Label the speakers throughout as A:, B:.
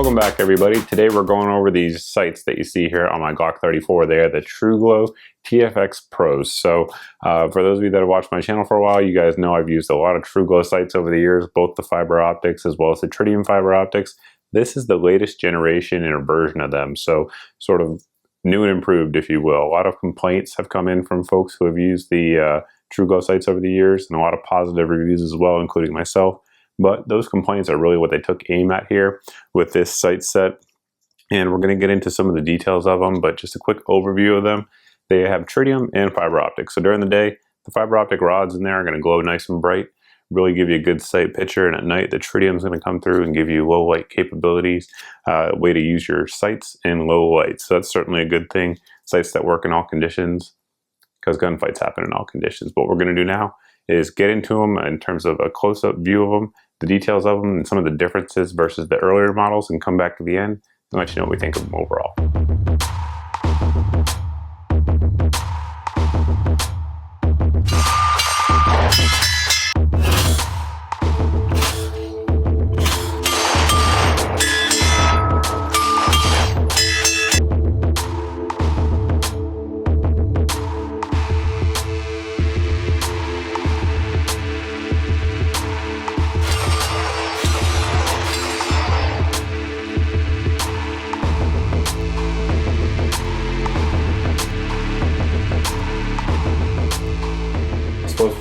A: Welcome back, everybody. Today we're going over these sights that you see here on my Glock 34. They are the TRUGLO TFX Pros. So for those of you that have watched my channel for a while, you guys know I've used a lot of TRUGLO sights over the years, both the fiber optics as well as the tritium fiber optics. This is the latest generation and a version of them, so sort of new and improved, if you will. A lot of complaints have come in from folks who have used the TRUGLO sights over the years, and a lot of positive reviews as well, including myself. But those complaints are really what they took aim at here with this sight set. And we're going to get into some of the details of them, but just a quick overview of them. They have tritium and fiber optics. So during the day, the fiber optic rods in there are going to glow nice and bright, really give you a good sight picture. And at night, the tritium is going to come through and give you low light capabilities, way to use your sights in low light. So that's certainly a good thing. Sights that work in all conditions, because gunfights happen in all conditions. What we're going to do now is get into them in terms of a close-up view of them, the details of them, and some of the differences versus the earlier models, and come back to the end and let you know what we think of them overall.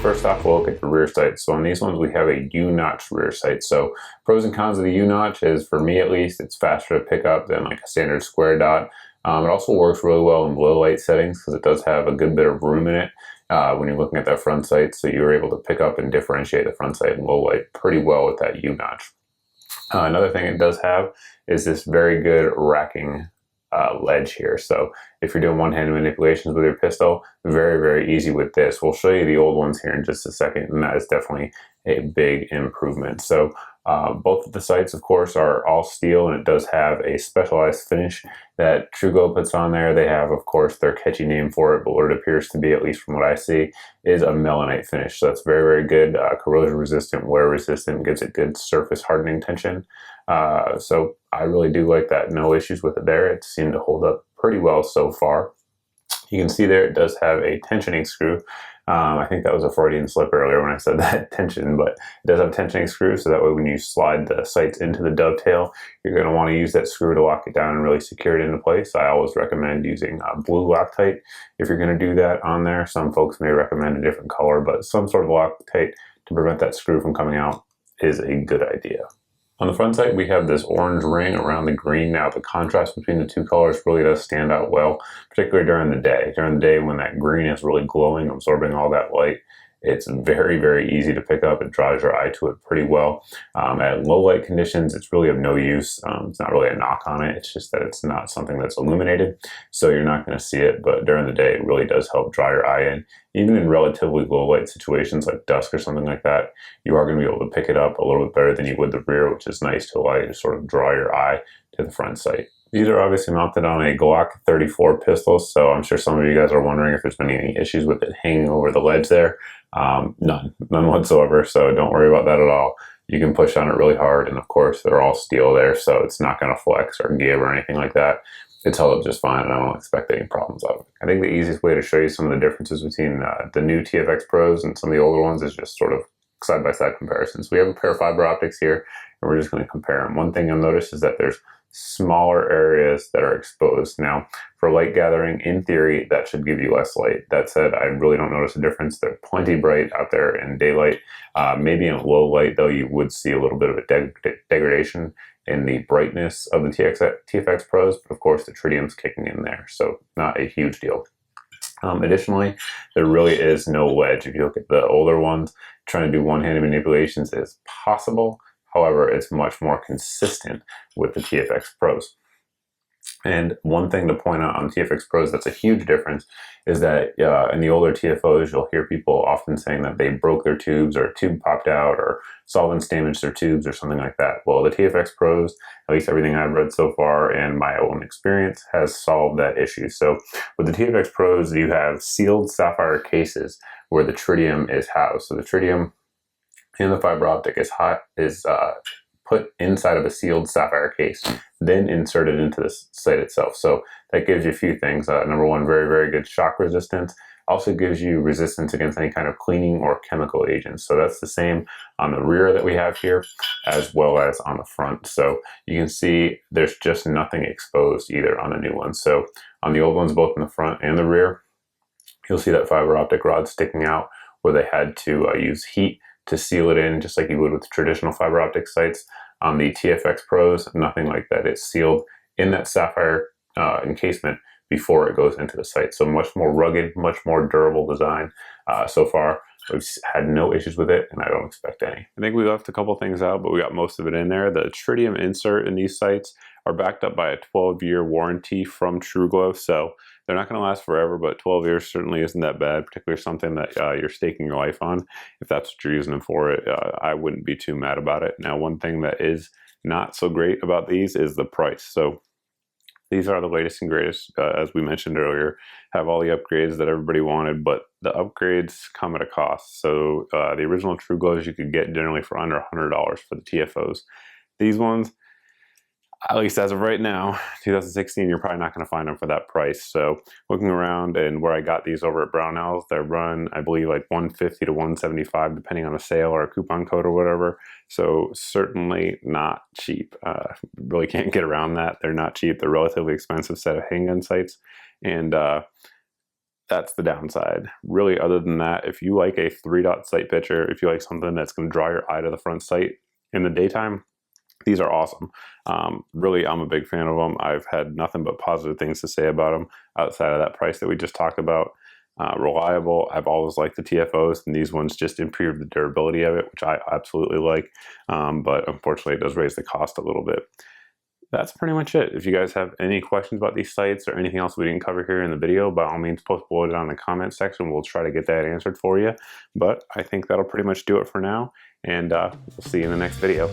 A: First off, we'll look at the rear sight. So on these ones, we have a U-notch rear sight. So pros and cons of the U-notch is, for me at least, it's faster to pick up than like a standard square dot. It also works really well in low light settings because it does have a good bit of room in it when you're looking at that front sight. So you're able to pick up and differentiate the front sight and low light pretty well with that U-notch. Another thing it does have is this very good racking ledge here. So if you're doing one-handed manipulations with your pistol, very, very easy with this. We'll show you the old ones here in just a second, and that is definitely a big improvement. So both of the sights, of course, are all steel, and it does have a specialized finish that TRUGLO puts on there. They have, of course, their catchy name for it, but what it appears to be, at least from what I see, is a melanite finish. So that's very, very good, corrosion resistant, wear resistant, gives it good surface hardening tension. So I really do like that. No issues with it there. It seemed to hold up pretty well so far. You can see there it does have a tensioning screw. I think that was a Freudian slip earlier when I said that tension, but it does have tensioning screws, so that way when you slide the sights into the dovetail, you're going to want to use that screw to lock it down and really secure it into place. I always recommend using blue Loctite if you're going to do that on there. Some folks may recommend a different color, but some sort of Loctite to prevent that screw from coming out is a good idea. On the front sight, we have this orange ring around the green. Now, the contrast between the two colors really does stand out well, particularly during the day. During the day, when that green is really glowing, absorbing all that light, it's very, very easy to pick up. It draws your eye to it pretty well. At low light conditions, it's really of no use. It's not really a knock on it. It's just that it's not something that's illuminated, so you're not going to see it. But during the day, it really does help draw your eye in. Even in relatively low light situations like dusk or something like that, you are going to be able to pick it up a little bit better than you would the rear, which is nice to allow you to sort of draw your eye to the front sight. These are obviously mounted on a Glock 34 pistol, so I'm sure some of you guys are wondering if there's been any issues with it hanging over the ledge there. None whatsoever, so don't worry about that at all. You can push on it really hard, and of course they're all steel there, so it's not going to flex or give or anything like that. It's held up just fine, and I don't expect any problems out of it. I think the easiest way to show you some of the differences between the new TFX Pros and some of the older ones is just sort of side-by-side comparisons. We have a pair of fiber optics here, and we're just going to compare them. One thing you'll notice is that there's smaller areas that are exposed. Now, for light gathering, in theory, that should give you less light. That said, I really don't notice a difference. They're plenty bright out there in daylight. Maybe in low light, though, you would see a little bit of a degradation in the brightness of the TFX Pros, but of course the tritium's kicking in there, so not a huge deal. Additionally, there really is no ledge. If you look at the older ones, trying to do one-handed manipulations is possible. However, it's much more consistent with the TFX Pros. And one thing to point out on TFX Pros that's a huge difference is that in the older TFOs, you'll hear people often saying that they broke their tubes, or a tube popped out, or solvents damaged their tubes, or something like that. Well, the TFX Pros, at least everything I've read so far and my own experience, has solved that issue. So with the TFX Pros, you have sealed sapphire cases where the tritium is housed. So the tritium in the fiber optic is put inside of a sealed sapphire case, then inserted into the sight itself. So that gives you a few things. Number one, very, very good shock resistance. Also gives you resistance against any kind of cleaning or chemical agents. So that's the same on the rear that we have here, as well as on the front. So you can see there's just nothing exposed either on the new ones. So on the old ones, both in the front and the rear, you'll see that fiber optic rod sticking out where they had to use heat to seal it in, just like you would with traditional fiber optic sights. On the TFX Pros, nothing like that. It's sealed in that sapphire encasement before it goes into the sight. So much more rugged, much more durable design. So far, we've had no issues with it, and I don't expect any. I think we left a couple things out, but we got most of it in there. The tritium insert in these sights are backed up by a 12-year warranty from TRUGLO, so they're not going to last forever, but 12 years certainly isn't that bad, particularly something that you're staking your life on. If that's what you're using them for, I wouldn't be too mad about it. Now, one thing that is not so great about these is the price. So these are the latest and greatest, as we mentioned earlier, have all the upgrades that everybody wanted, but the upgrades come at a cost. So the original TRUGLOs you could get generally for under $100 for the TFOs. These ones, at least as of right now, 2016, you're probably not going to find them for that price. So looking around and where I got these over at Brownells, they run, I believe, like $150 to $175, depending on a sale or a coupon code or whatever. So certainly not cheap. Really can't get around that. They're not cheap. They're a relatively expensive set of handgun sights. And that's the downside. Really, other than that, if you like a 3-dot sight picture, if you like something that's going to draw your eye to the front sight in the daytime, these are awesome. Really, I'm a big fan of them. I've had nothing but positive things to say about them outside of that price that we just talked about. Reliable. I've always liked the TFOs, and these ones just improve the durability of it, which I absolutely like. But unfortunately, it does raise the cost a little bit. That's pretty much it. If you guys have any questions about these sights or anything else we didn't cover here in the video, by all means, post below down in the comment section. We'll try to get that answered for you. But I think that'll pretty much do it for now, and we'll see you in the next video.